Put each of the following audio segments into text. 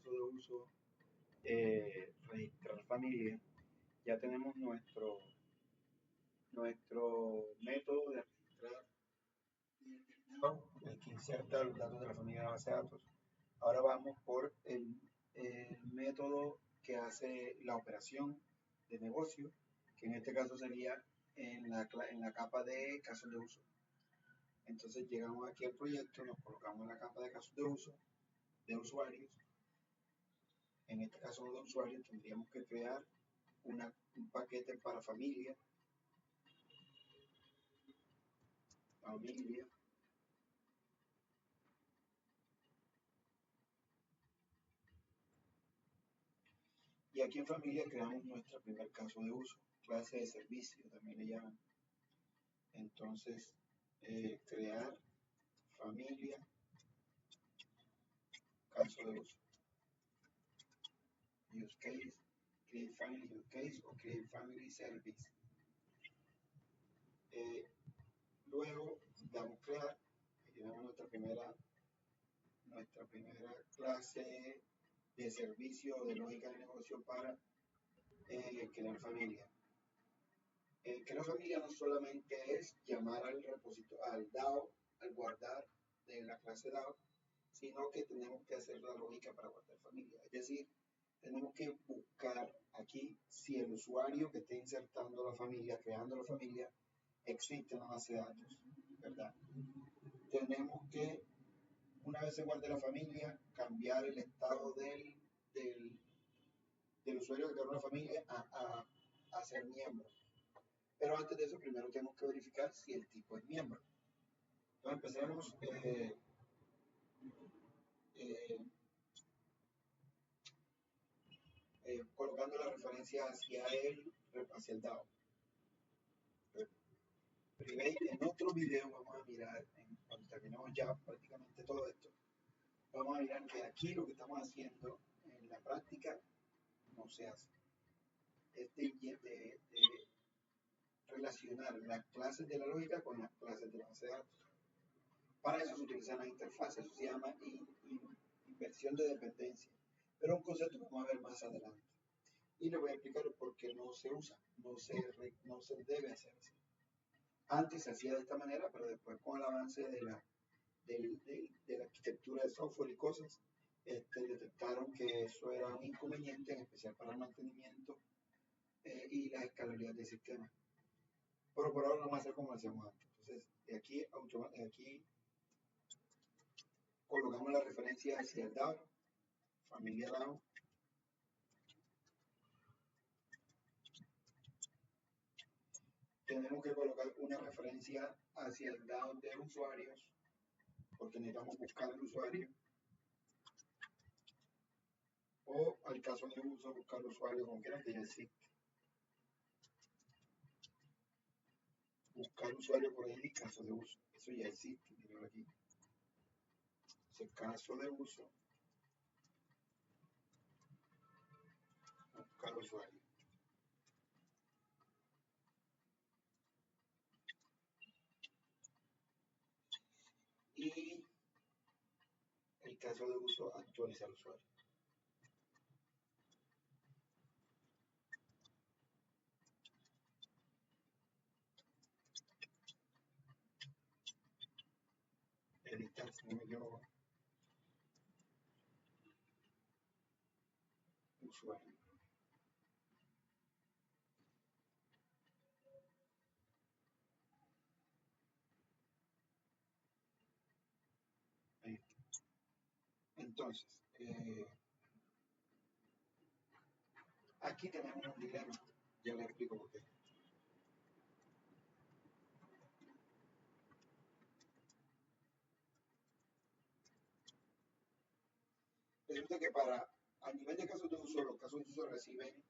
caso de uso registrar familia, ya tenemos nuestro método de registrar el que inserta los datos de la familia en la base de datos. Ahora vamos por el método que hace la operación de negocio, que en este caso sería en la capa de casos de uso. Entonces llegamos aquí al proyecto, nos colocamos en la capa de casos de uso, de usuarios. En este caso de usuarios tendríamos que crear un paquete para familia. Y aquí en familia creamos nuestro primer caso de uso, clase de servicio también le llaman. Entonces, crear familia, caso de uso. Use case, create family use case o create family service. Luego damos crear y tenemos nuestra primera clase de servicio de lógica de negocio para crear familia. Crear familia no solamente es llamar al repositorio, al DAO, al guardar de la clase DAO, sino que tenemos que hacer la lógica para guardar familia. Es decir, tenemos que buscar aquí si el usuario que esté insertando la familia, creando la familia, existe en la base de datos, ¿verdad? Tenemos que, una vez se guarde la familia, cambiar el estado del usuario que creó la familia a ser miembro. Pero antes de eso, primero tenemos que verificar si el tipo es miembro. Entonces empecemos colocando la referencia hacia el DAO. En otro video vamos a mirar, cuando terminemos ya prácticamente todo esto, vamos a mirar que aquí lo que estamos haciendo en la práctica no se hace. Es de relacionar las clases de la lógica con las clases de la base de datos. Para eso se utilizan las interfaces, eso se llama inversión de dependencia. Pero un concepto que vamos a ver más adelante. Y le voy a explicar por qué no se usa, no se debe hacer así. Antes se hacía de esta manera, pero después con el avance de la arquitectura de software y cosas, detectaron que eso era un inconveniente, en especial para el mantenimiento y la escalabilidad del sistema. Pero por ahora no vamos a hacer como lo hacíamos antes. Entonces, de aquí colocamos la referencia hacia el DAO, familia DAO. Tenemos que colocar una referencia hacia el DAO de usuarios, porque necesitamos buscar el usuario. O al caso de uso, buscar el usuario como quieran, que ya existe. Buscar usuario por ahí, caso de uso. Eso ya existe, miren aquí. Entonces, caso de uso, buscar usuario. Y el caso de uso, actualizar usuario. Editar, si no me equivoco. Usuario. Ahí está. Entonces, aquí tenemos un dilema. Ya les explico por qué. Resulta que a nivel de casos de uso, los casos de uso reciben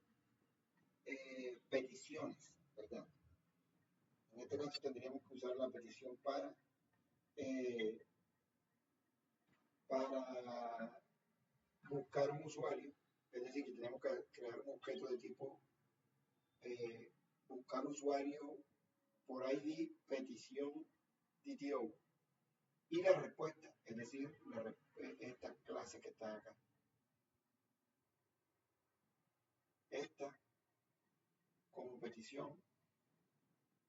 peticiones, ¿verdad? En este caso tendríamos que usar la petición para buscar un usuario, es decir, que tenemos que crear un objeto de tipo buscar usuario por ID, petición, DTO. Y la respuesta, es decir, esta clase que está acá. esta como petición,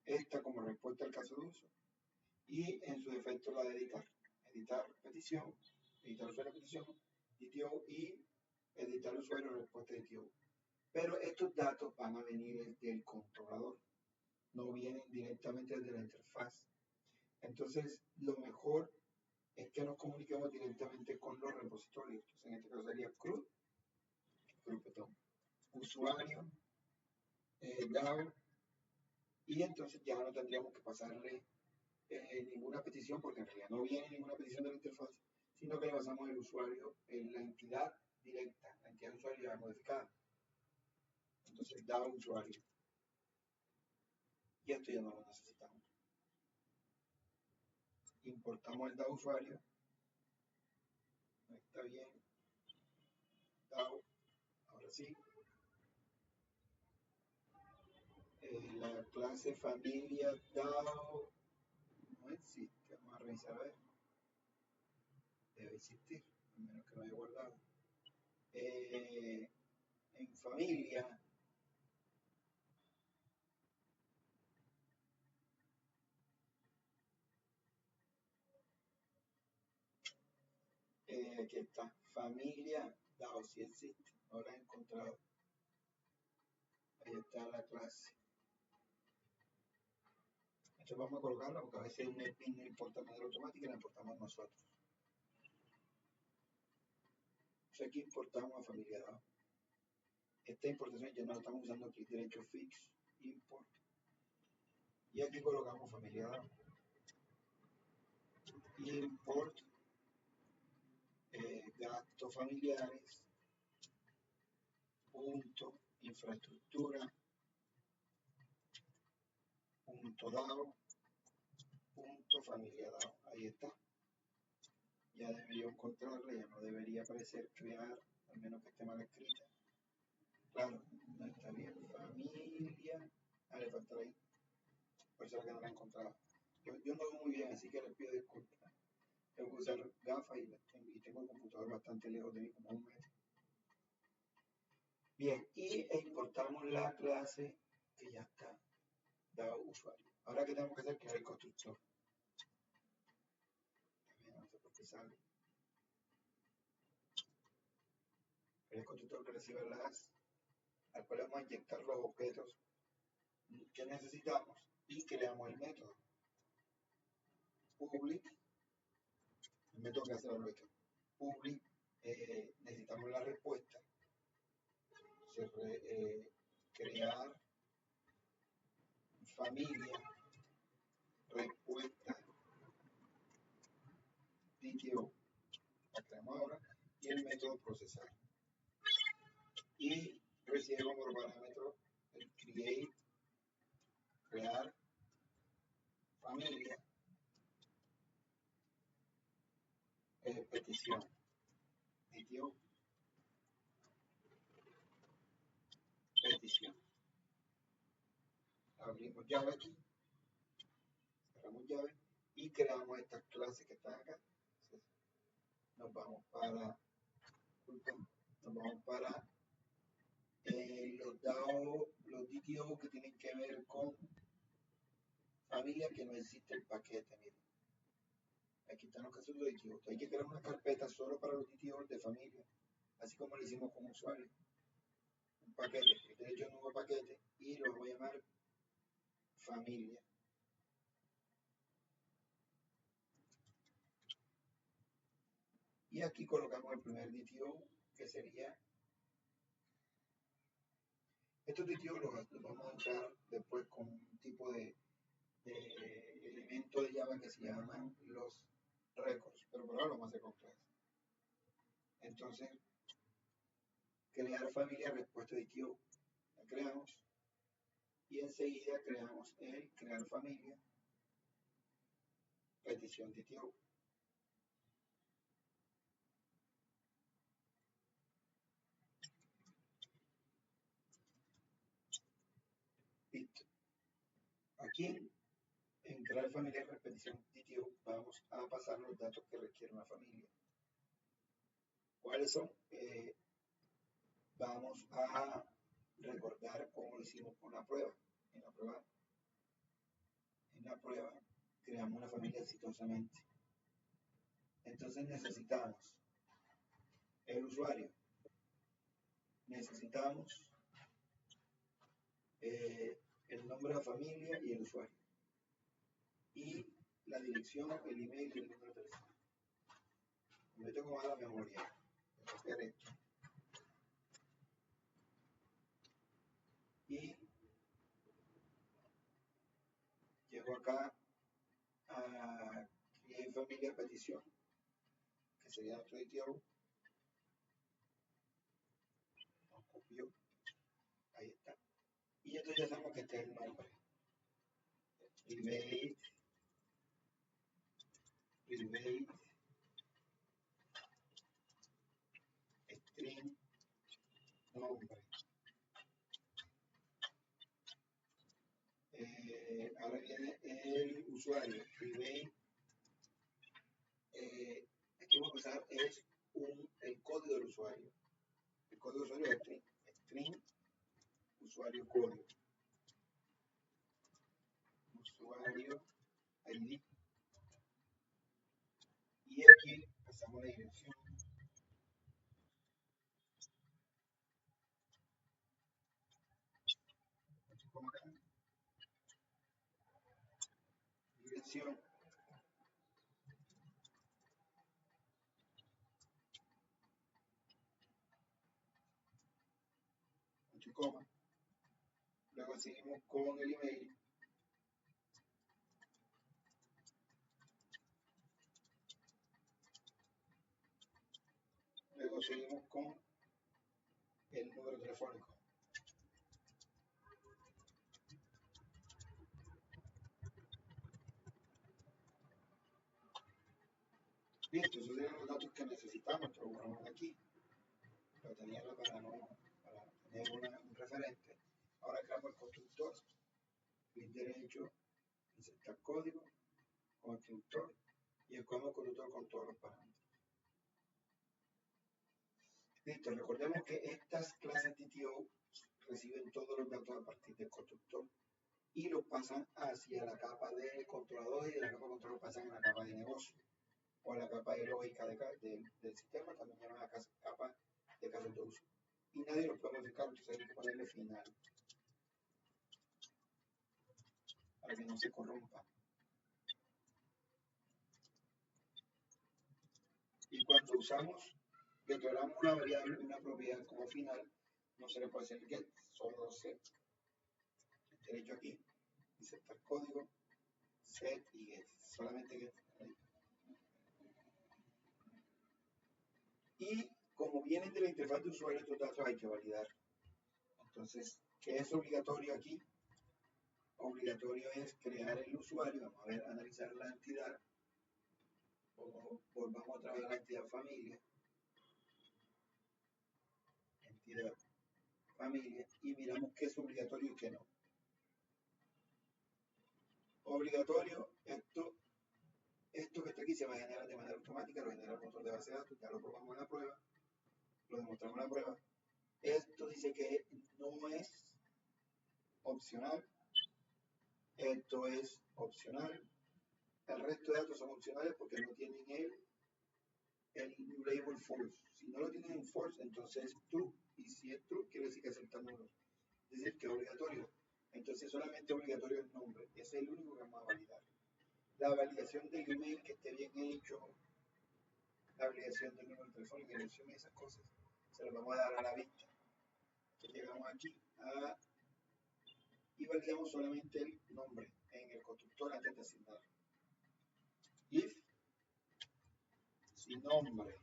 esta como respuesta al caso de uso, y en su defecto la de editar petición, editar usuario petición, DTO y editar usuario respuesta DTO. Pero estos datos van a venir del controlador, no vienen directamente desde la interfaz. Entonces, lo mejor es que nos comuniquemos directamente con los repositorios. Entonces, en este caso sería CRUD, usuario, DAO, y entonces ya no tendríamos que pasarle ninguna petición, porque en realidad no viene ninguna petición de la interfaz, sino que le pasamos el usuario en la entidad directa, la entidad de usuario ya modificada. Entonces, DAO usuario. Y esto ya no lo necesitamos. Importamos el DAO usuario. Está bien. DAO. Ahora sí. La clase familia DAO no existe. Vamos a revisar a ver. Debe existir, a menos que no haya guardado. En familia. Aquí está. Familia DAO, si existe. No la he encontrado. Ahí está la clase. Entonces vamos a colocarla porque a veces NetBeans no importa de manera automática y la importamos nosotros. Entonces aquí importamos a familia DAO. Esta importación ya no la estamos usando, clic derecho fix, import. Y aquí colocamos familia DAO. Import gastos familiares, punto infraestructura, punto DAO, punto familia DAO. Ahí está. Ya debería encontrarla, ya no debería aparecer crear, al menos que esté mal escrita. Claro, no está bien. Familia. Le falta ahí. Por eso es que no la he encontrado. Yo no veo muy bien, así que les pido disculpas. Tengo que usar gafas y tengo el computador bastante lejos de mí, como 1 metro. Bien, y importamos la clase que ya está dado usuario. Ahora, ¿qué tenemos que hacer? Crear el constructor. También no sé por qué sale. Crear el constructor que recibe al cual vamos a inyectar los objetos que necesitamos y creamos el método. Public, el método que hace la lógica. Public, necesitamos la respuesta. Crear familia, respuesta, DTO, la creamos ahora, y el método procesar. Y recibe como parámetro el create, crear familia, petición, DTO, petición. Abrimos llave aquí, cerramos llave y creamos estas clases que están acá. Entonces, nos vamos para los DAO, los DTO que tienen que ver con familia, que no existe el paquete, miren. Aquí están los casos de los DTO. Hay que crear una carpeta solo para los DTO de familia, así como lo hicimos con usuario. Un paquete, de hecho un nuevo paquete, y lo voy a llamar familia. Y aquí colocamos el primer DTO, que sería... Estos DTO los vamos a usar después con un tipo de elemento de Java que se llaman los records, pero por ahora lo vamos a hacer con clase. Entonces, crear familia respuesta DTO. La creamos y enseguida creamos el crear familia petición DTO. Listo. Aquí en crear familia repetición DTO vamos a pasar los datos que requiere una familia. ¿Cuáles son? Vamos a recordar cómo lo hicimos con la prueba. En la prueba creamos una familia exitosamente. Entonces necesitamos el usuario, necesitamos el nombre de la familia y el usuario. Y la dirección, el email y el número de teléfono. Me tengo más la memoria. Copiar esto. Y llego acá a crear familia petición, que sería nuestro ITO. Lo copio. Ahí está. Y entonces ya sabemos que este es el nombre. Private, string, nombre. Ahora viene el usuario. Private. Aquí vamos a usar es el código del usuario. El código del usuario es string, usuario código. Usuario ID. Y aquí pasamos la dirección. Dirección. Coma. Luego seguimos con el email. Luego seguimos con el número telefónico. Listo, esos eran los datos que necesitamos, pero bueno, aquí lo tenía para tener un referente. Ahora creamos el constructor, clic derecho, insertar código, constructor, y escogemos constructor con todos los parámetros. Listo, recordemos que estas clases TTO reciben todos los datos a partir del constructor y los pasan hacia la capa de controlador, y de la capa de controlador pasan a la capa de negocio o a la capa de lógica del sistema, también a la capa de casos de uso. Y nadie los puede modificar, entonces hay que ponerle final para que no se corrompa. Y cuando usamos, declaramos una variable, una propiedad como final, no se le puede hacer get, solo set. Derecho aquí, insertar código, set y get, solamente get. Y como vienen de la interfaz de usuario, estos datos hay que validar. Entonces, ¿qué es obligatorio aquí? Obligatorio es crear el usuario. Vamos a ver, analizar la entidad. Volvamos otra vez a la entidad familia. Entidad familia. Y miramos qué es obligatorio y qué no. Obligatorio, esto que está aquí se va a generar de manera automática, lo genera el motor de base de datos, ya lo probamos en la prueba, lo demostramos en la prueba. Esto dice que no es opcional, esto es opcional, el resto de datos son opcionales porque no tienen el label false. Si no lo tienen en false, entonces es true, y si es true, quiere decir que acepta nulo, es decir, que es obligatorio. Entonces solamente obligatorio el nombre, ese es el único que vamos a validar. La validación del email que esté bien hecho, la validación del número de teléfono, dirección y esas cosas, se las vamos a dar a la vista. Entonces llegamos aquí y validamos solamente el nombre en el constructor antes de asignar. If si nombre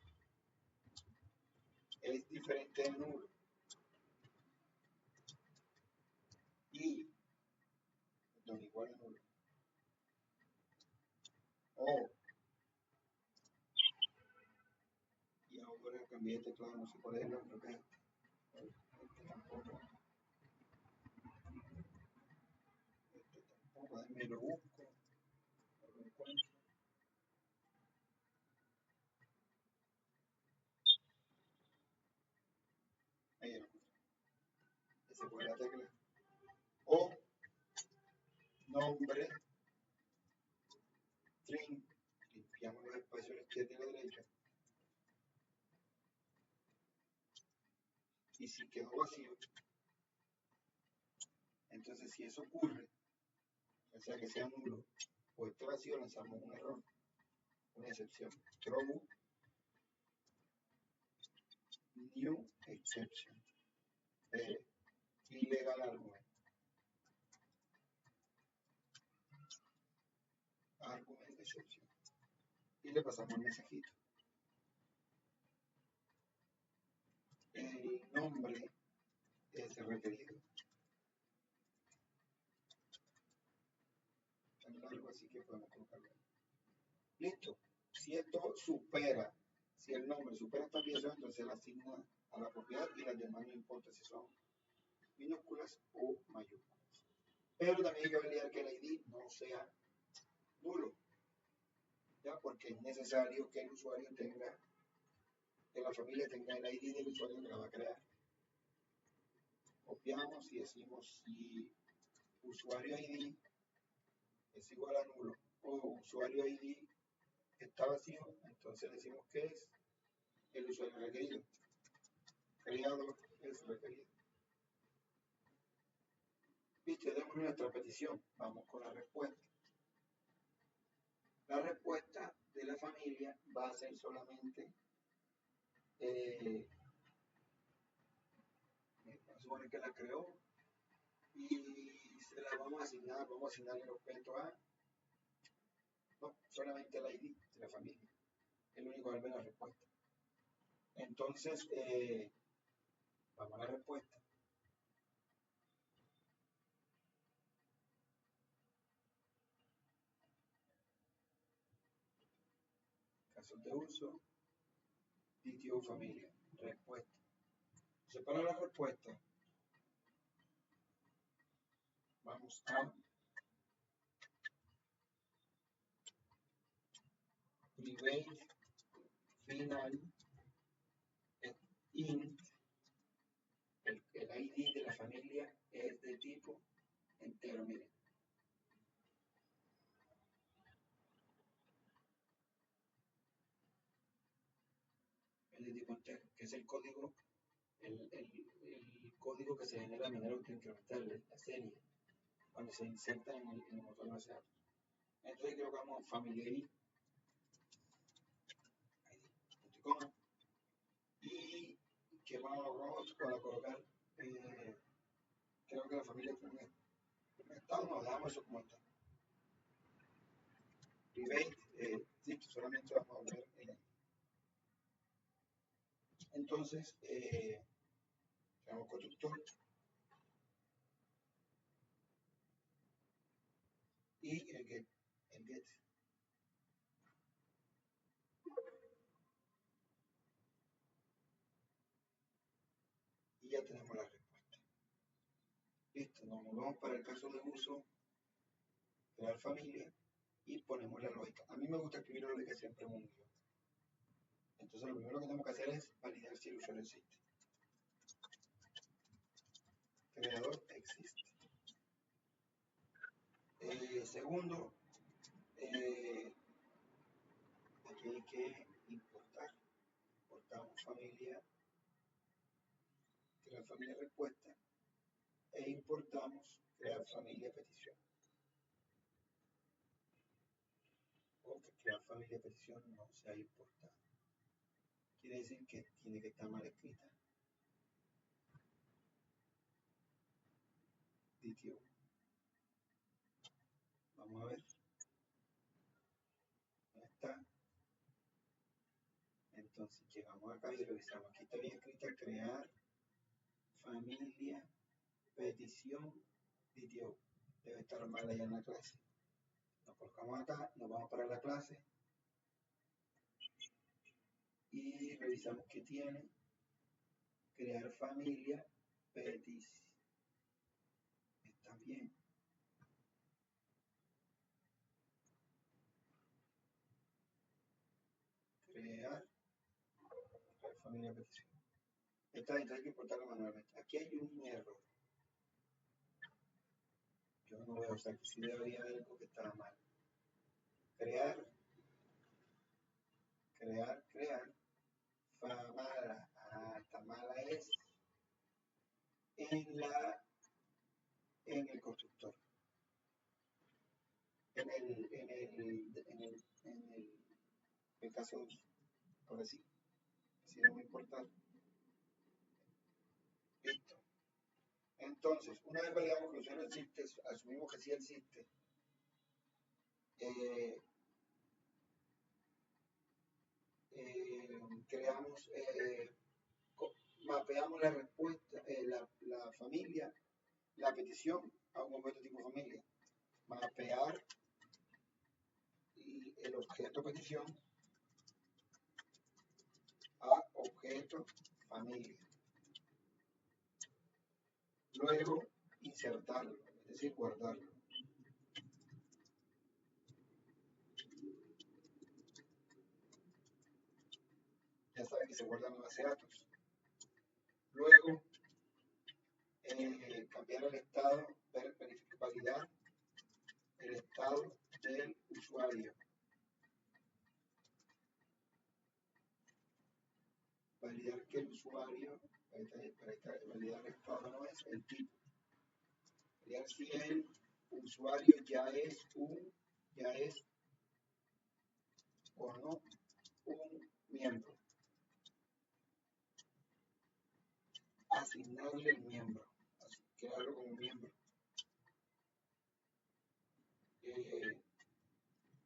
es diferente del nulo y igual a nulo, o y ahora cambié de teclado, no sé cuál es el otro que tampoco, me lo busco, no lo encuentro. Ahí lo encuentro. se pone la tecla, o nombre, string, limpiamos los espacios a la izquierda y a la derecha, y si quedó vacío, entonces si eso ocurre, o sea que sea nulo o esté vacío, lanzamos un error, una excepción, throw new exception, illegal argument, argument exception, y le pasamos el mensajito. El nombre es requerido. Tan largo así que podemos colocarlo ahí. Listo. Si esto supera, si el nombre supera esta pieza, entonces la asigna a la propiedad y las demás no importa si son minúsculas o mayúsculas. Pero también hay que validar que el ID no sea nulo, ¿ya? Porque es necesario que el usuario tenga, que la familia tenga el ID del usuario que la va a crear. Copiamos y decimos si usuario ID es igual a nulo o usuario ID está vacío, entonces decimos que es el usuario requerido. Creador es requerido. Listo, demos nuestra petición. Vamos con la respuesta. La respuesta de la familia va a ser solamente, vamos a suponer que la creó y se la vamos a asignar el objeto a, no, solamente el ID de la familia. Es lo único que va a la respuesta. Entonces, vamos a la respuesta. Casos de uso, DTO familia, respuesta. Entonces, para la respuesta, vamos a private final int, el ID de la familia es de tipo entero, miren. Es de tipo entero, que es el código, el código que se genera de manera autoincrementable, la serie, cuando se inserta en el motor de base de datos. Entonces colocamos family ID, y que vamos a colocar, creo que la familia tiene un estado, no, dejamos eso como está. Private, sí, solamente vamos a ver el ID. Entonces, tenemos constructor y el get. Y ya tenemos la respuesta. Listo, nos movemos para el caso de uso, crear familia y ponemos la lógica. A mí me gusta escribir la lógica siempre en un guión. Entonces lo primero que tenemos que hacer es validar si el usuario existe. Creador existe. Segundo, aquí hay que importar. Importamos familia, crear familia respuesta e importamos crear familia petición. O que crear familia petición no sea importada. Quiere decir que tiene que estar mal escrita. DTO. Vamos a ver. ¿Dónde está? Entonces llegamos acá y revisamos. Aquí está bien escrita crear familia petición DTO. Debe estar mal allá en la clase. Nos colocamos acá, nos vamos para la clase y revisamos que tiene crear familia petición. Está bien. Crear familia petición. Esta hay que importarlo manualmente. Aquí hay un error. Yo no veo, o sea que sí debería haber algo que está mal. Crear, mala. Ah, esta mala es en el constructor. En el caso de uso. Ahora sí, si no me importa. Listo. Entonces, una vez validamos que el usuario existe, asumimos que sí existe. Creamos, mapeamos la respuesta, la familia, la petición a un objeto tipo familia. Mapear y el objeto petición a objeto familia. Luego, insertarlo, es decir, guardarlo. Ya saben que se guardan en base de datos. Luego, cambiar el estado, validar el estado del usuario. Validar que el usuario, validar el estado no es el tipo. Validar si el usuario ya es o no un miembro. Asignarle el miembro, crearlo como miembro.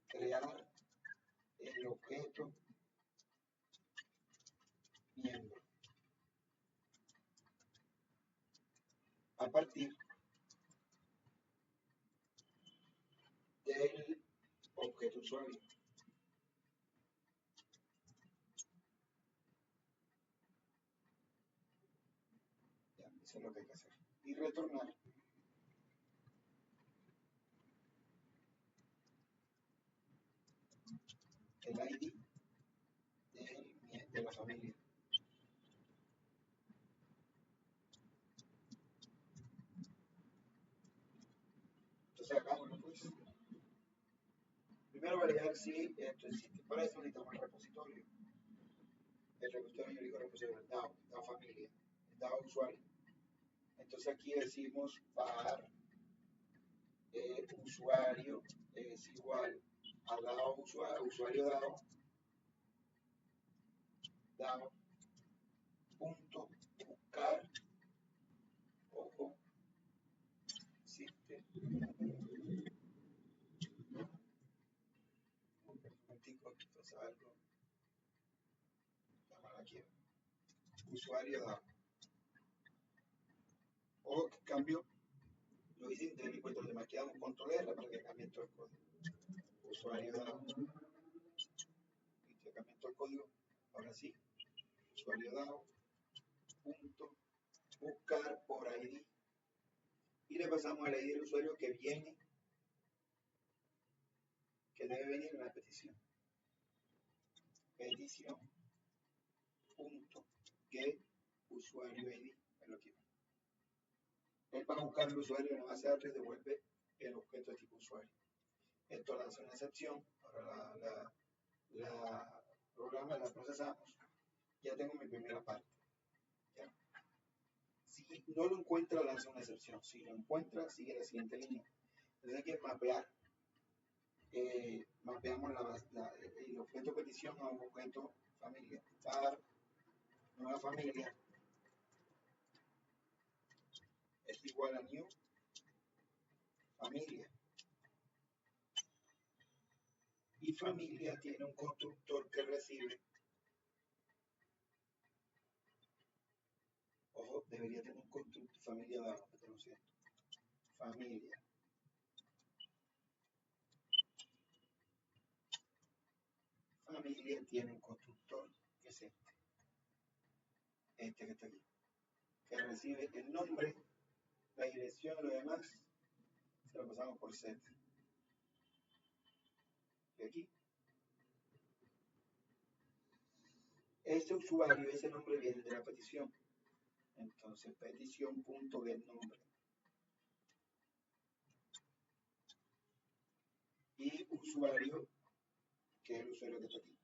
Crear el objeto miembro a partir del objeto usuario. Ya, eso es lo que hay que hacer. Y retornar el ID de la familia. Entonces hagámoslo pues. Primero validar si esto existe. Para eso necesitamos el repositorio. El repositorio, yo digo repositorio, el DAO familia, el DAO usuario. Entonces aquí decimos var usuario es igual a DAO usuario DAO punto buscar, ojo, existe. Un momentico, aquí pasa algo. La mala quiero. Usuario DAO. Ojo que cambio. Lo hice sin tener en cuenta los demás. Quedamos control R para que cambie todo el código. Usuario DAO. Listo, cambie todo el código. Ahora sí. Usuario DAO. Punto buscar por ID. Y le pasamos el ID del usuario que viene, que debe venir en la petición. Petición. Punto get usuario ID. Es lo que va. Él va a buscar el usuario en la base de datos y devuelve el objeto de tipo usuario. Esto lanza una excepción. Ahora la programa la procesamos. Ya tengo mi primera parte. ¿Ya? Si no lo encuentra, lanza una excepción. Si lo encuentra, sigue la siguiente línea. Entonces hay que mapear. Mapeamos el objeto petición a un objeto familia. Para nueva familia es igual a new familia. Y familia tiene un constructor que recibe. Ojo, debería tener un constructor familia de abajo, lo siento. Familia. Familia tiene un constructor que es este que está aquí, que recibe el nombre, la dirección y lo demás, se lo pasamos por set. De aquí. Ese usuario, ese nombre viene de la petición. Entonces, petición.getNombre. y usuario, que es el usuario que está aquí.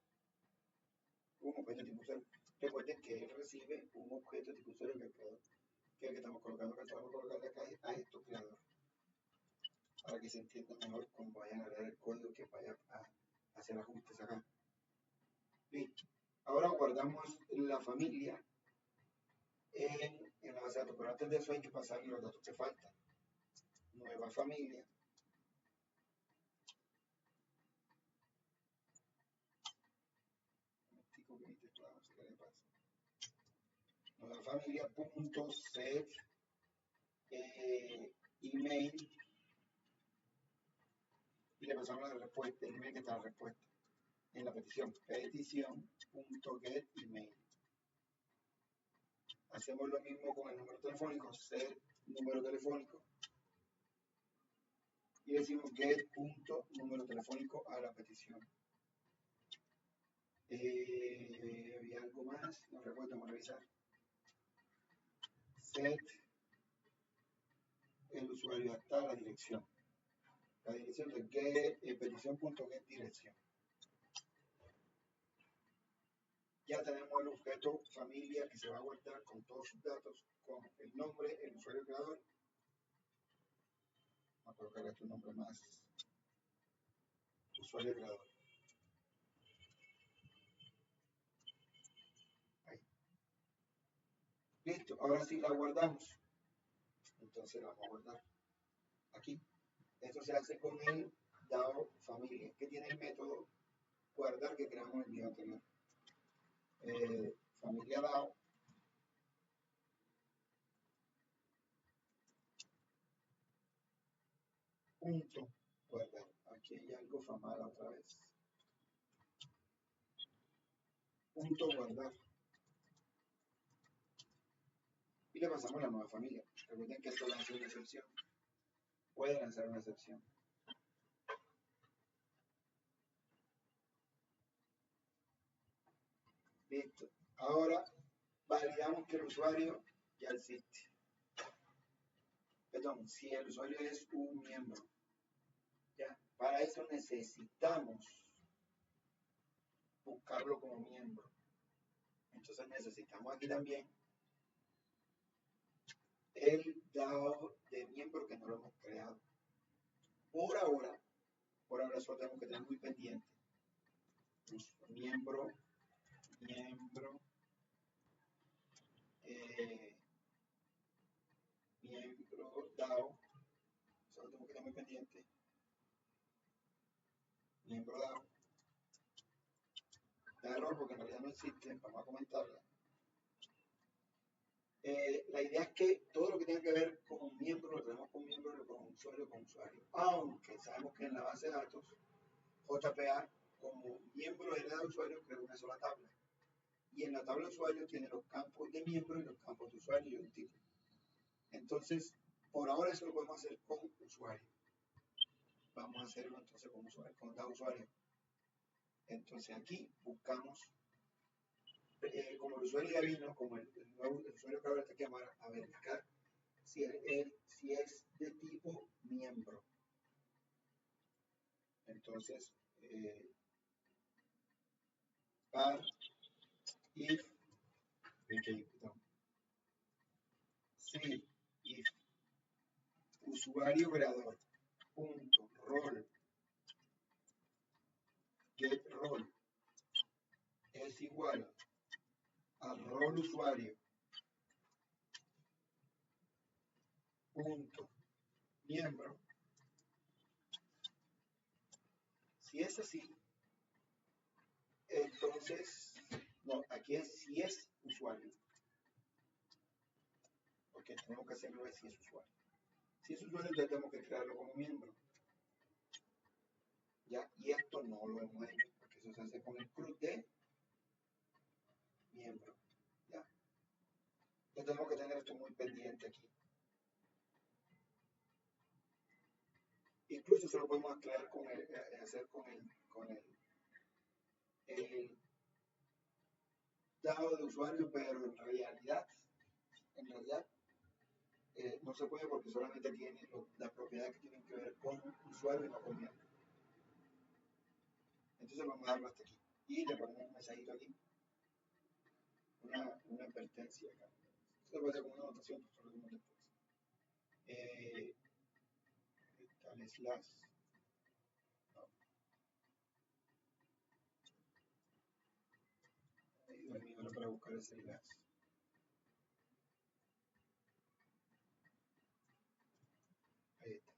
Un objeto tipo usuario. Recuerden que él recibe un objeto tipo usuario que es el creador, que es el que estamos colocando, que estamos colocando acá a estos creadores, para que se entienda mejor cuando vayan a leer el código, que vayan a hacer ajustes acá. Listo. Ahora guardamos la familia en la base de datos, pero antes de eso hay que pasar los datos que faltan. Nueva familia. Nueva familia punto set email, y le pasamos la respuesta, el email que está la respuesta en la petición, petición.get email. Hacemos lo mismo con el número telefónico, set número telefónico, y decimos get.número telefónico a la petición. Había algo más, no recuerdo, vamos a revisar. Set el usuario hasta la dirección. La dirección de get, petición.get dirección. Ya tenemos el objeto familia que se va a guardar con todos sus datos, con el nombre, el usuario creador. Vamos a colocar aquí un nombre más. Usuario creador. Ahí. Listo, ahora sí la guardamos. Entonces la vamos a guardar aquí. Esto se hace con el DAO familia, que tiene el método guardar que creamos en el video anterior. Familia DAO. Punto guardar. Aquí hay algo famal otra vez. Punto guardar. Y le pasamos la nueva familia. Recuerden que esto lanza una excepción. Puede lanzar una excepción. Listo. Ahora validamos que el usuario ya existe. Perdón, si el usuario es un miembro. ¿Ya? Para eso necesitamos buscarlo como miembro. Entonces necesitamos aquí también el DAO de miembro que no lo hemos creado. Por ahora solo tenemos que tener muy pendiente. Miembro DAO, solo tengo que tener muy pendiente. Miembro DAO. Da error porque en realidad no existe, vamos a comentarla. La idea es que todo lo que tenga que ver con un miembro lo tenemos con miembro y con usuario. Aunque sabemos que en la base de datos, JPA como miembro de la usuario crea una sola tabla. Y en la tabla de usuario tiene los campos de miembro y los campos de usuario y un título. Entonces, por ahora eso lo podemos hacer con usuario. Vamos a hacerlo entonces con usuario, con cada usuario. Entonces aquí buscamos, como el usuario ya vino, como el usuario que abre esta cámara, a verificar si es de tipo miembro. Entonces, var if, if usuario creador punto rol get rol es igual al rol usuario punto miembro. Si es así, entonces, no, aquí es si es usuario, porque tenemos que hacerlo de si es usuario. Si es usuario, entonces tenemos que crearlo como miembro. ¿Ya? Y esto no lo hemos hecho, porque eso se hace con el CRUD de miembro. ¿Ya? Entonces tenemos que tener esto muy pendiente aquí. Incluso se lo podemos crear con hacer con el DAO de usuario, pero en realidad no se puede porque solamente tiene las propiedades que tienen que ver con usuario y no con miembro. Entonces vamos a darlo hasta aquí. Y le ponemos un mensajito aquí, una advertencia acá. Esto puede ser como una anotación, pues lo vemos después. Está el slash. No. Dios mío, ahora para buscar ese slash. Ahí está.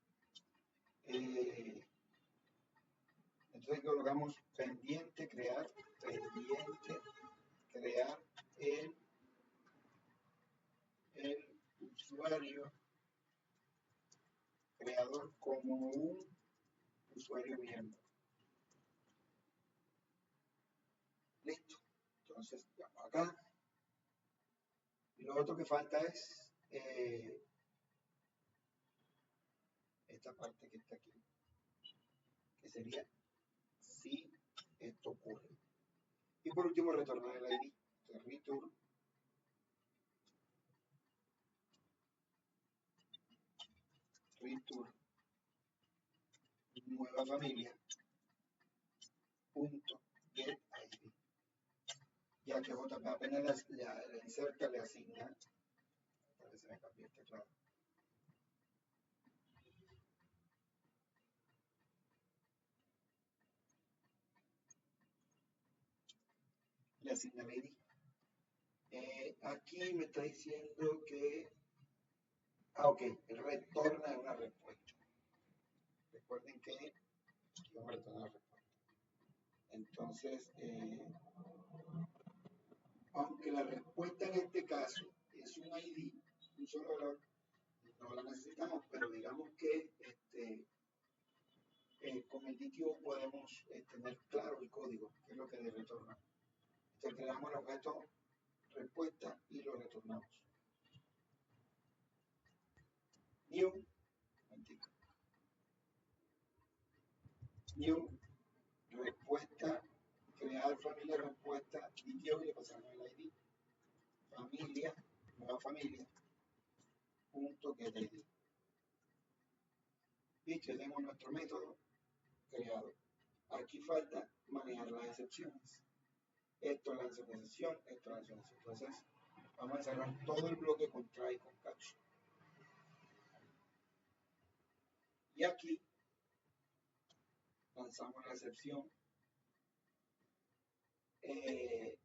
Entonces colocamos pendiente, crear el usuario creador como un usuario miembro. Listo. Entonces, vamos acá. Y lo otro que falta es esta parte que está aquí, que sería si esto ocurre. Y por último, retornar el ID. Entonces, return nueva familia punto get ID. Ya que JP apenas la inserta, le asigna. A ver si me cambió el teclado. Le asigna el ID. Aquí me está diciendo que ok, retorna una respuesta. Recuerden que aquí vamos a retornar la respuesta. Entonces, aunque la respuesta en este caso es un ID, un solo valor, no la necesitamos, pero digamos que con el DTO podemos tener claro el código, que es lo que le retorna. Entonces creamos el objeto respuesta y lo retornamos. New, respuesta, crear familia respuesta, DTO y le pasamos el ID. Familia, nueva familia, punto getID. Listo, tenemos nuestro método creado. Aquí falta manejar las excepciones. Esto lanza una excepción, esto lanza una excepción. Entonces, vamos a cerrar todo el bloque con try y con catch. Y aquí lanzamos la excepción que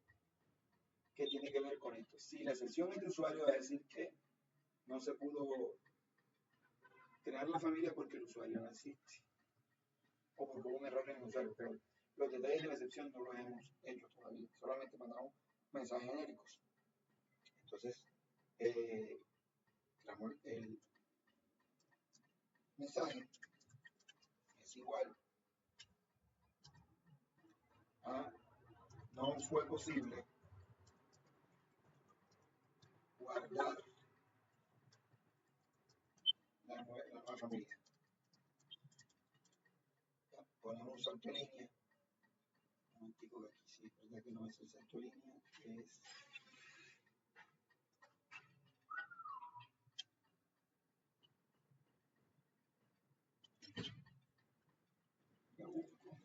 tiene que ver con esto. Si la excepción es de usuario, va a decir que no se pudo crear la familia porque el usuario no existe. O porque hubo un error en el usuario. Pero los detalles de la excepción no los hemos hecho todavía. Solamente mandamos mensajes genéricos. Entonces, creamos el mensaje es igual a no fue posible guardar la nueva familia. Ya, ponemos un salto línea. Un momentico que aquí sí, es verdad que no es el salto línea, es la busco.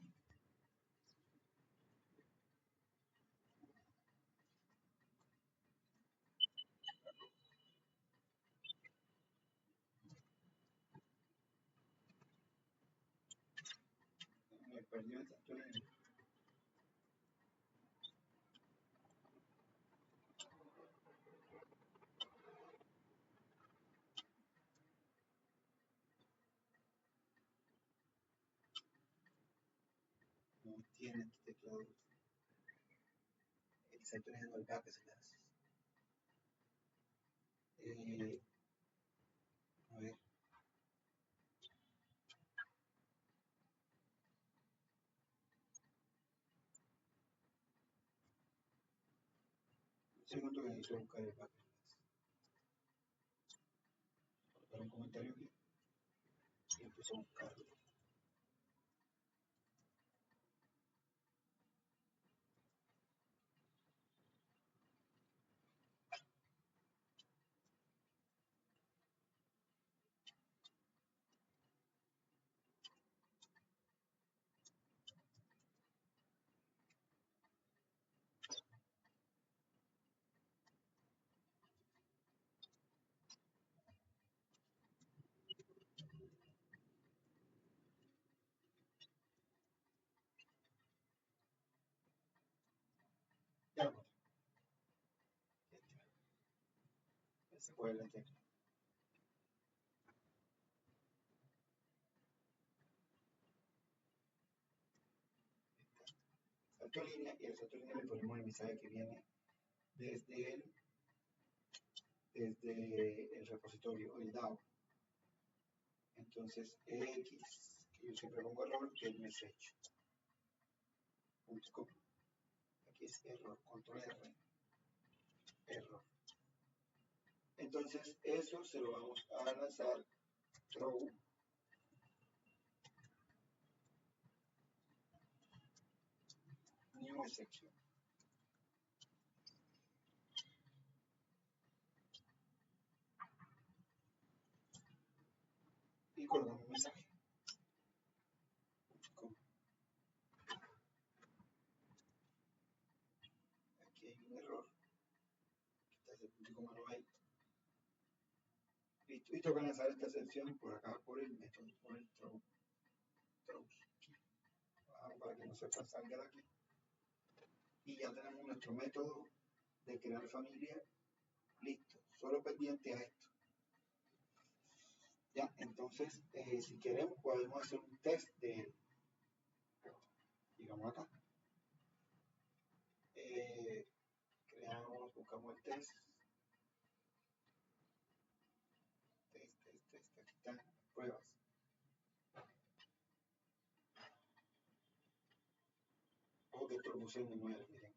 Me perdió el salto línea. No tiene este teclado. El salto línea no acá que se le hace. A ver. Un segundo que necesito buscar el background. Colocar un comentario aquí y empiezo a buscarlo. se puede la tecla. Salto línea, y al salto línea le ponemos el mensaje que viene desde el repositorio, el DAO. Entonces, X, que yo siempre pongo error, que es message. Aquí es error, control R, error. Entonces, eso se lo vamos a lanzar throw new section. Y colocamos un mensaje. Aquí hay un error. Está ese puntico malo ahí. Listo. Y toca lanzar esta sección por acá, por el método, por el throw. Para que no se salga de aquí. Y ya tenemos nuestro método de crear familia listo. Solo pendiente a esto. Ya, entonces, si queremos, podemos hacer un test de él. Digamos acá. Creamos, buscamos el test. Test, aquí están pruebas. Ojo que esto lo puse en 9, miren.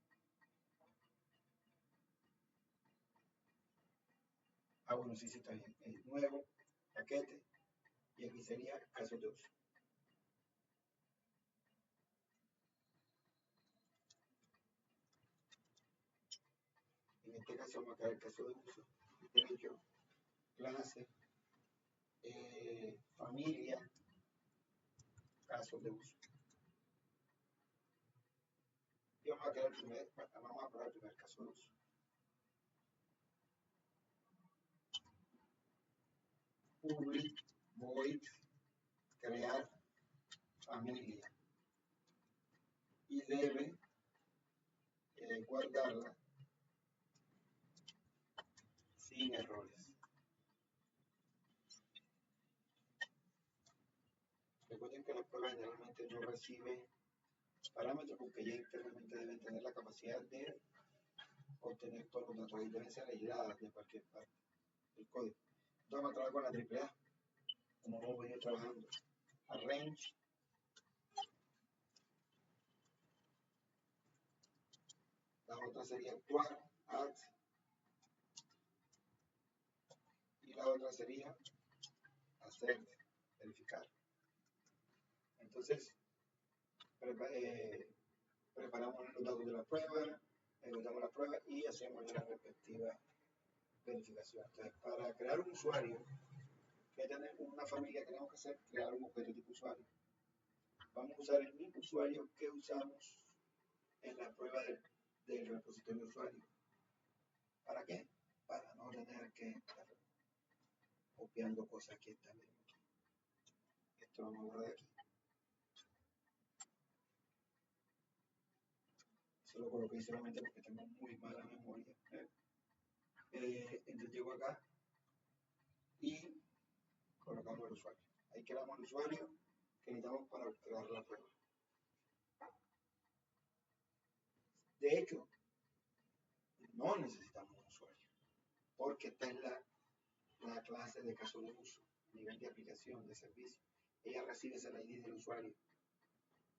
Bueno, sí, está bien. Nuevo, paquete, y aquí sería caso de uso. En este caso vamos a crear el caso de uso. Derecho, clase, familia, casos de uso. Y vamos a crear el primer caso de uso. Public void crear familia y debe guardarla sin errores. Recuerden que la prueba generalmente no recibe parámetros porque ya internamente deben tener la capacidad de obtener todos los datos y deben ser aisladas de cualquier parte del código. Entonces vamos a trabajar con la AAA, como hemos venido trabajando. Arrange, la otra sería actuar, add, y la otra sería hacer, verificar. Entonces, preparamos los datos de la prueba, ejecutamos la prueba y hacemos la respectiva verificación. Entonces, para crear un usuario, que tener una familia, tenemos que hacer crear un objeto tipo usuario. Vamos a usar el mismo usuario que usamos en la prueba del repositorio usuario. ¿Para qué? Para no tener que estar copiando cosas que están en aquí. Esto lo vamos a borrar de aquí. Eso lo coloqué solamente porque tengo muy mala memoria. Entonces llego acá y colocamos el usuario. Ahí creamos el usuario que necesitamos para crear la prueba. De hecho, no necesitamos un usuario, porque esta es la clase de caso de uso, nivel de aplicación, de servicio. Ella recibe ese ID del usuario.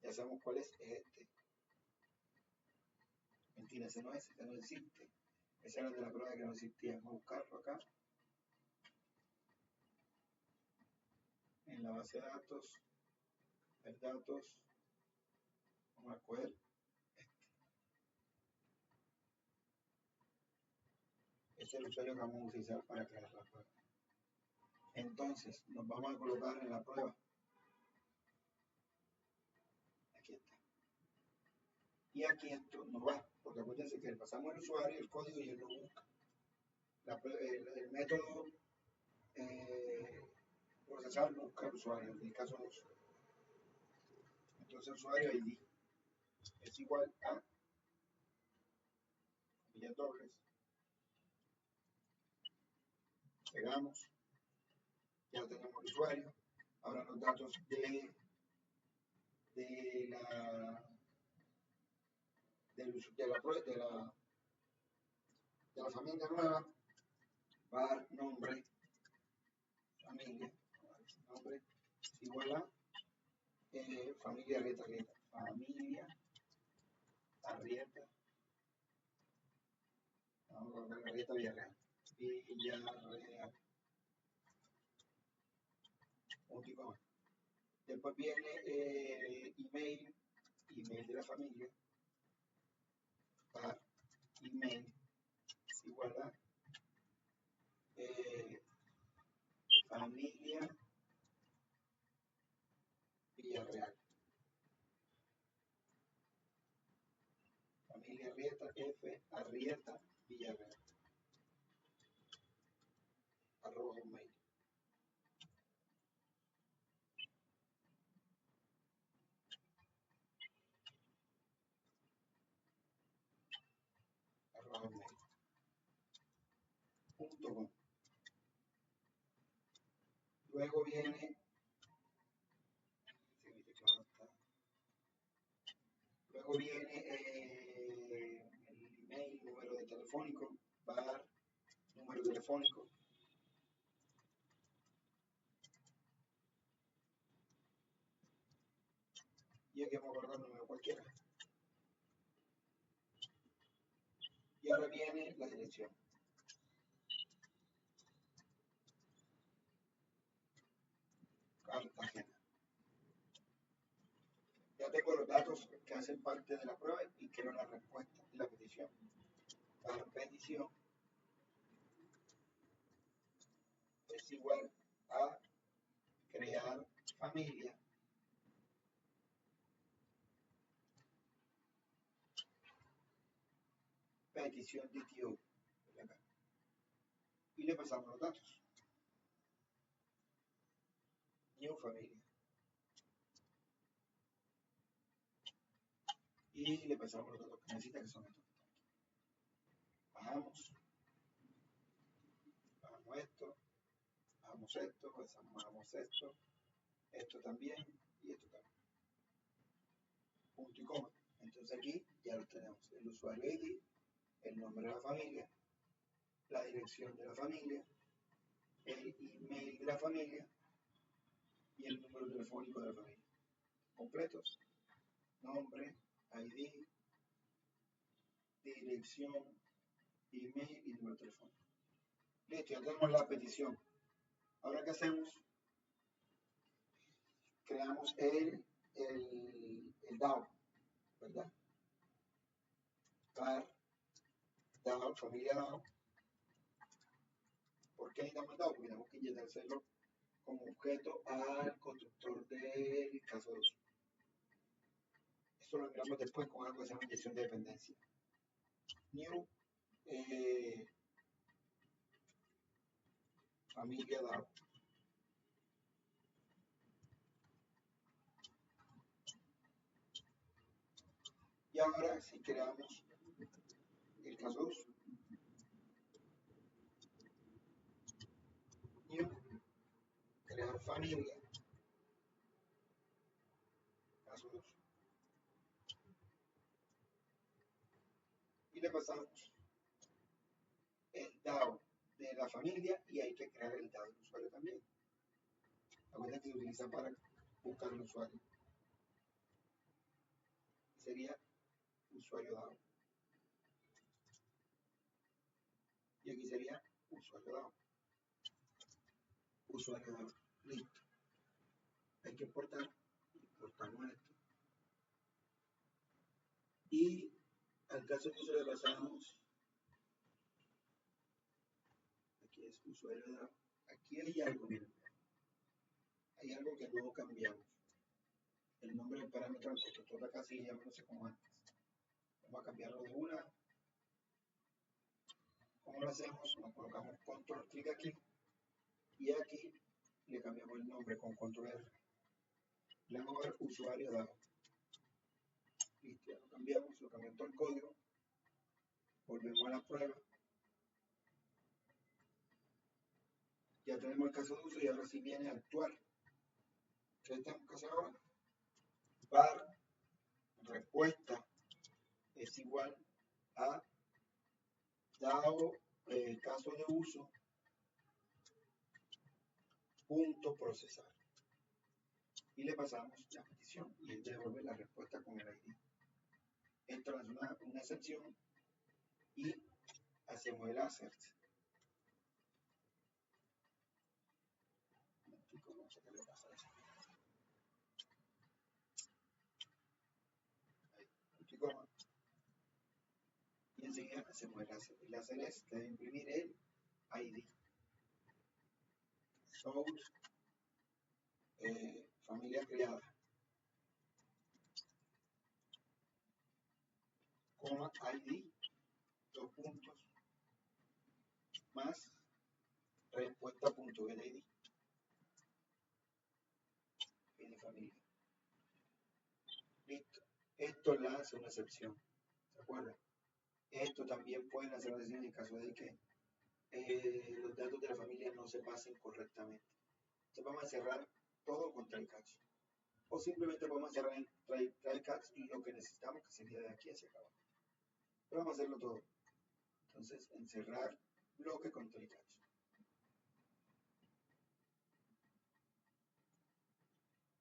Ya sabemos cuál es este. Mentira, ese no es, ese no existe. Ese era el de la prueba que no existía. Vamos a buscarlo acá. En la base de datos, ver datos, vamos a coger este. Este es el usuario que vamos a utilizar para crear la prueba. Entonces, nos vamos a colocar en la prueba. Aquí está. Y aquí esto no va, porque acuérdense que le pasamos al usuario el código y él lo busca. El método procesar busca el usuario, en el caso de uso. Entonces, el usuario ID es igual a comillas dobles pegamos, ya tenemos el usuario. Ahora los datos de la familia nueva, var nombre, familia, nombre, igual a familia Arrieta, familia Arrieta, vamos a colocar Arrieta Villarreal, punto. Después viene email de la familia, var email igual a familia Villarreal. Familia Arrieta, F, Arrieta, Villarreal. Arroba mail. Arroba mail. .com. Luego viene el email, número de telefónico, var, número telefónico. Y aquí vamos a guardar el número cualquiera. Y ahora viene la dirección. Cartagena. Ya tengo los datos que hacen parte de la prueba y quiero la respuesta y la petición. La petición es igual a crear familia petición DTO y le pasamos los datos. New familia y le pasamos los datos que necesita, que son estos. Bajamos esto, bajamos esto, bajamos esto también y esto también. Punto y coma. Entonces aquí ya lo tenemos, el usuario ID, el nombre de la familia, la dirección de la familia, el email de la familia y el número telefónico de la familia. Completos, nombre, ID, dirección, email y número telefónico. Listo, ya tenemos la petición. Ahora, ¿qué hacemos? Creamos el DAO, ¿verdad? DAO, familia DAO. ¿Por qué necesitamos el DAO? Porque tenemos que inyectárselo como objeto al constructor del caso de uso. Esto lo miramos después con algo que se llama inyección de dependencia. New familia DAO. Y ahora si creamos el caso de uso. New, crear familia, caso de uso. Y le pasamos el DAO de la familia y hay que crear el DAO del usuario también. La cuenta que se utiliza para buscar el usuario. Sería usuario DAO. Y aquí sería usuario DAO. Usuario DAO. Listo. Hay que importamos esto. Y al caso de uso le pasamos, aquí es usuario DAO. Aquí hay algo, miren. Hay algo que no cambiamos. El nombre del parámetro del constructor de casilla, no sé cómo antes. Vamos a cambiarlo de una. ¿Cómo lo hacemos? Nos colocamos control clic aquí y aquí le cambiamos el nombre con control R. Le vamos a ver usuario DAO. Listo, ya lo cambiamos todo el código. Volvemos a la prueba. tenemos el caso de uso y ahora sí viene a actuar. ¿Qué tenemos que hacer ahora? Var respuesta es igual a dado caso de uso punto procesar. Y le pasamos la petición y él devuelve la respuesta con el ID. Esto es una excepción y hacemos el assert. No sé qué le pasa a eso. Ahí, y enseguida hacemos el assert. El assert es que debe imprimir el ID. Source, familia creada, coma ID, 2 puntos, más respuesta.getID. Viene familia. Listo. Esto la hace una excepción. ¿Se acuerdan? Esto también pueden hacer una excepción en caso de que los datos de la familia no se pasen correctamente. Entonces vamos a cerrar todo con try catch. O simplemente podemos cerrar en try catch lo que necesitamos, que sería de aquí hacia acá abajo. Pero vamos a hacerlo todo. Entonces, encerrar bloque con try catch.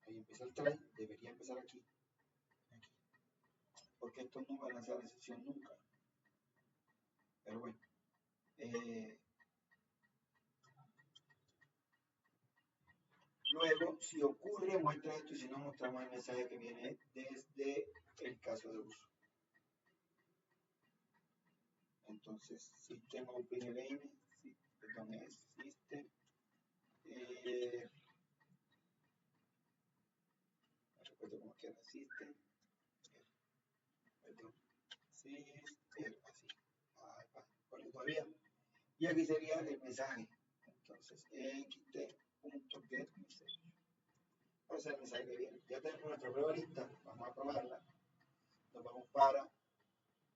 Ahí empieza el try, debería empezar aquí. Porque esto no va a lanzar la excepción nunca. Pero bueno. Luego, si ocurre, muestra esto y si no, mostramos el mensaje que viene desde el caso de uso. Entonces, system OpenLN, perdón, es system, recuerdo cómo queda, system, perdón, system, así, bueno, todavía. Y aquí sería el mensaje. Entonces, xt.getMessage. Ese es el mensaje que viene. Ya tenemos nuestra prueba lista, vamos a probarla. Nos vamos para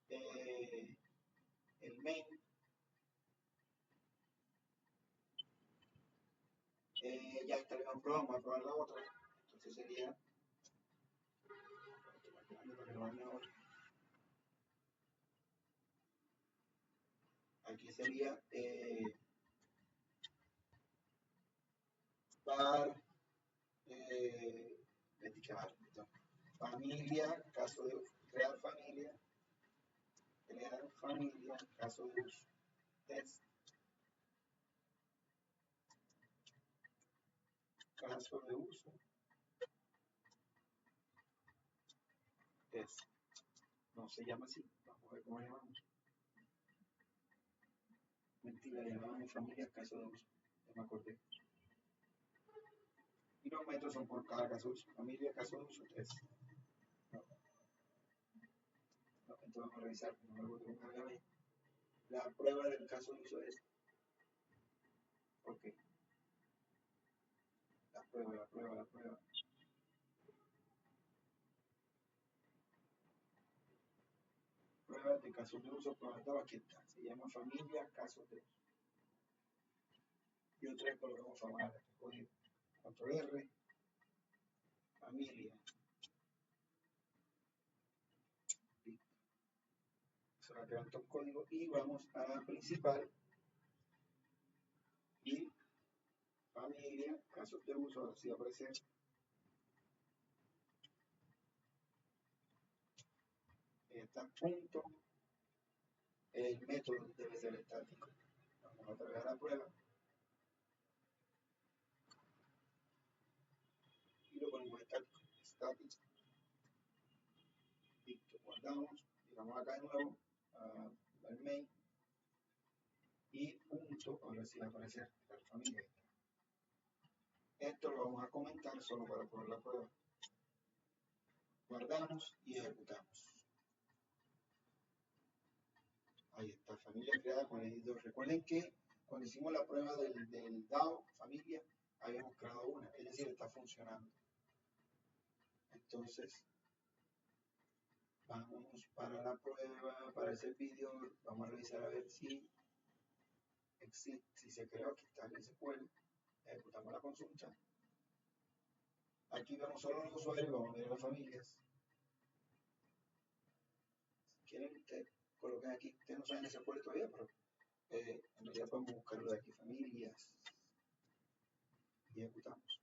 el main. Ya está el prueba, vamos a probar la otra. Entonces sería aquí sería var familia, caso de crear familia, caso de uso, test, caso de uso, test. No se llama así, vamos a ver cómo le llamamos. Mentira, le llamamos familia, caso de uso, ya me acordé. Y los metros son por cada caso de uso, familia, caso de uso, test. No, entonces vamos a revisar, la prueba del caso de uso es, ok, la prueba. Pruebas de casos de uso, prueba aquí está, se llama familia, casos de uso. Y otra vez colocamos familia, código, control R, familia. Se va a crear todo el código y vamos a principal y familia, casos de uso, así va a aparecer. Está punto, el método debe ser estático. Vamos a traer la prueba y lo ponemos estático, estático. Listo, guardamos, llegamos acá de nuevo al main y punto, ahora sí va a aparecer la familia. Esto lo vamos a comentar solo para poner la prueba. Guardamos y ejecutamos. Ahí está, familia creada con el ID2. Recuerden que cuando hicimos la prueba del DAO, familia, habíamos creado una, es decir, está funcionando. Entonces, vamos para la prueba, para ese vídeo, vamos a revisar a ver si existe, si se creó, aquí está el SQL. ejecutamos la consulta. Aquí vemos solo los usuarios, vamos a ver las familias. Si quieren, ustedes coloquen aquí, ustedes no saben ese puerto todavía, pero en realidad podemos buscarlo de aquí, familias, y ejecutamos.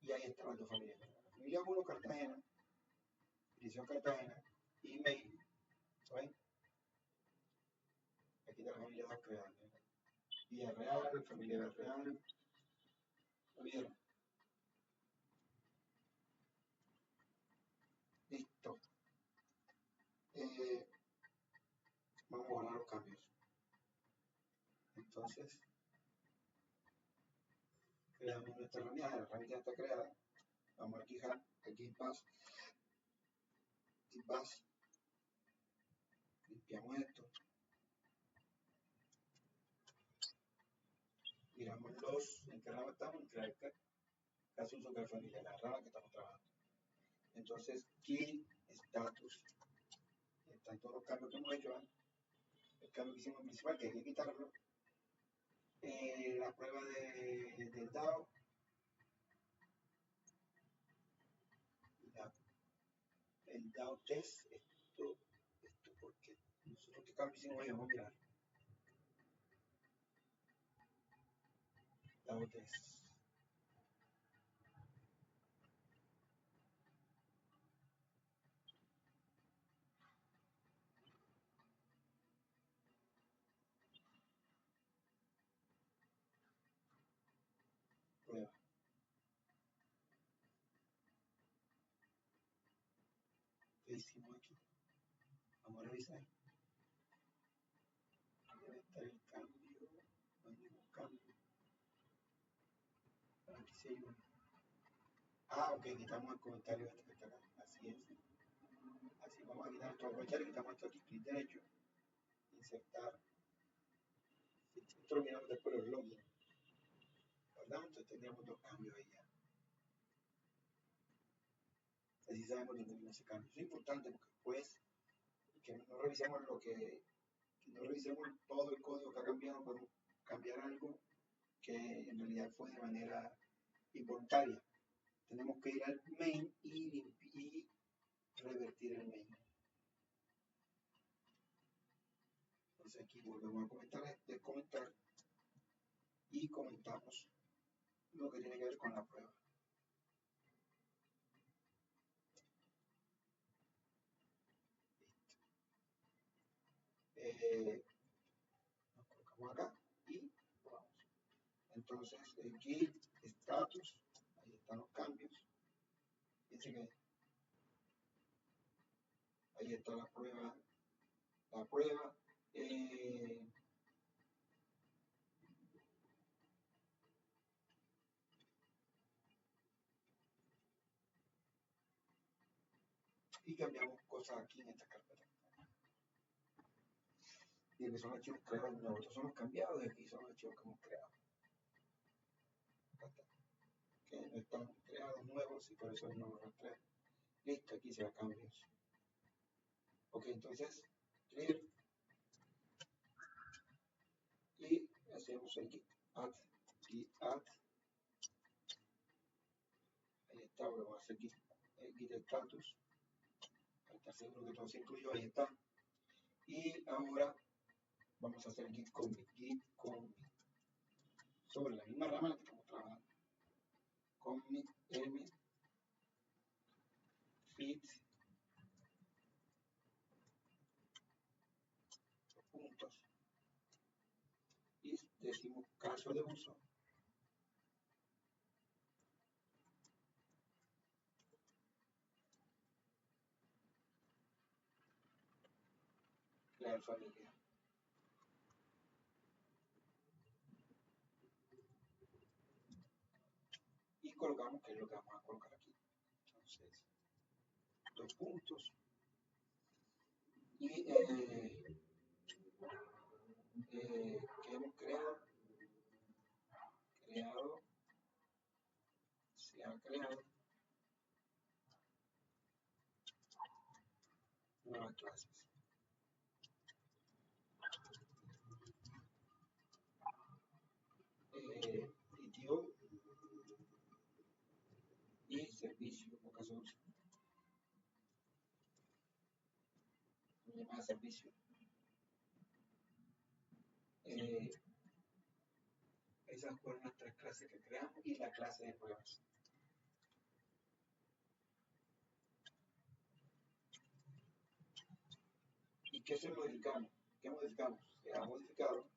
Y ahí están las dos familias. La familia 1, Cartagena, dirección Cartagena, email, ¿saben? Aquí está la familia 2 creada. Villarreal, familia Villarreal, ¿lo vieron? Listo. Vamos a guardar los cambios. Entonces, creamos nuestra herramienta, la herramienta está creada. Vamos aquí a Gitbash, limpiamos esto, miramos en qué rama estamos, en qué caso uso de la familia, la rama que estamos trabajando. Entonces, Git, status, están todos los cambios que hemos hecho, ¿eh? El cambio que hicimos principal, que hay que quitarlo. La prueba del DAO, el DAO test, esto porque nosotros qué cambio hicimos hoy, vamos a mirar. DAO test. Prueba. ¿Qué hicimos aquí? Vamos a revisar. Debe estar el cambio. No hay ningún cambio. Aquí sí hay uno. Ok, quitamos el comentario este que está acá. Así es. Así vamos a quitar esto. Aprovechar y quitamos esto aquí. Clic derecho. Insertar. Esto lo miramos después los login. ¿Verdad? Entonces tendríamos dos cambios ahí ya. Así sabemos dónde viene ese cambio. Eso es importante porque después que no revisemos no revisemos todo el código que ha cambiado, podemos cambiar algo que en realidad fue de manera involuntaria. Tenemos que ir al main y revertir el main. Entonces aquí volvemos a comentar y comentamos lo que tiene que ver con la prueba. Nos colocamos acá y probamos. Entonces, git status, ahí están los cambios. Fíjense que ahí está la prueba. Y cambiamos cosas aquí en esta carpeta. Y que son archivos creados nuevos. Estos son los cambiados y aquí son los archivos que hemos creado. Que no están creados nuevos y por eso no los rastrea. Listo, aquí se va cambios. Ok, entonces, clear. Y hacemos el git add. Ahí está, vamos a hacer git status. Para estar seguro que todo se incluyó, ahí está. Y ahora vamos a hacer git commit. Sobre la misma rama en la que estamos trabajando. Commit m fit puntos y decimos caso de uso la familia. Y colocamos que es lo que vamos a colocar aquí. Entonces, dos puntos y que hemos creado, se ha creado nuevas clases. a servicio. Esas fueron las tres clases que creamos y la clase de pruebas. ¿Y qué se modificamos? ¿Qué modificamos? Se ha modificado.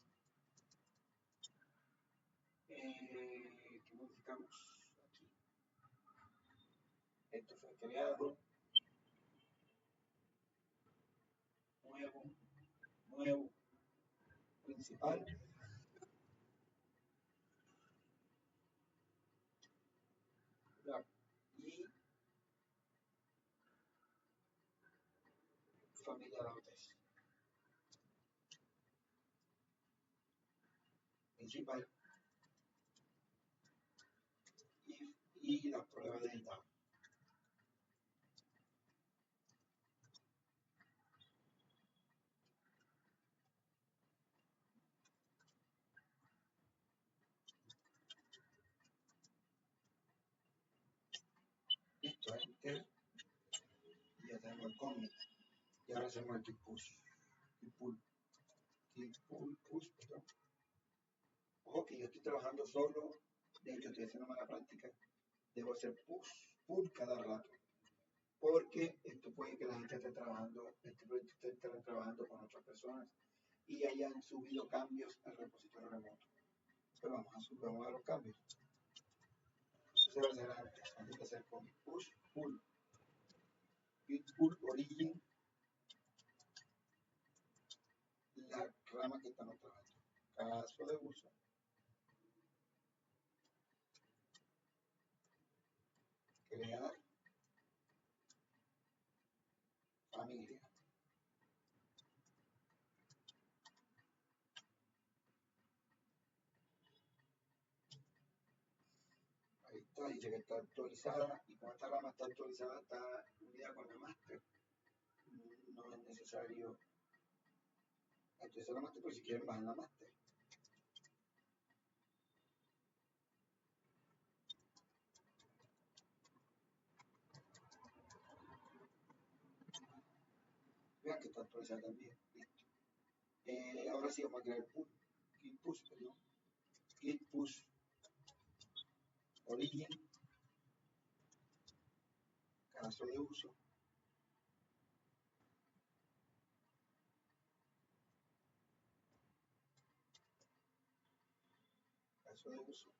¿Qué modificamos? Aquí. Esto fue creado. Nuevo, principal. Y familia Lautes. Principal. Y la prueba de editado. Listo, enter. Y ya tenemos el commit. Y ahora hacemos el keep push. Keep push, perdón. Ojo que yo estoy trabajando solo. De hecho, estoy haciendo mala práctica. Debo hacer pull cada rato. Porque esto puede que la gente esté trabajando, este proyecto esté trabajando con otras personas y hayan subido cambios al repositorio remoto. Entonces vamos a los cambios. Eso se va a hacer antes de hacer commit push, pull. Git pull origin, la rama que estamos trabajando. Caso de uso. Crear familia. Ahí está, dice que está actualizada y como esta rama está actualizada, está unida con la master. No es necesario actualizar la master, pero si quieren bajar la master. Vean que está actualizada también. Listo. Ahora sí vamos a crear pull. Git push, perdón. Git push origin, caso de uso. Caso de uso.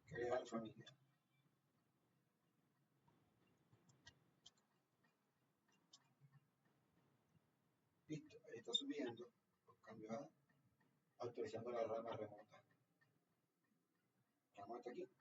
Crear familia. Listo, ahí está subiendo los cambios, actualizando la rama remota. La rama está aquí.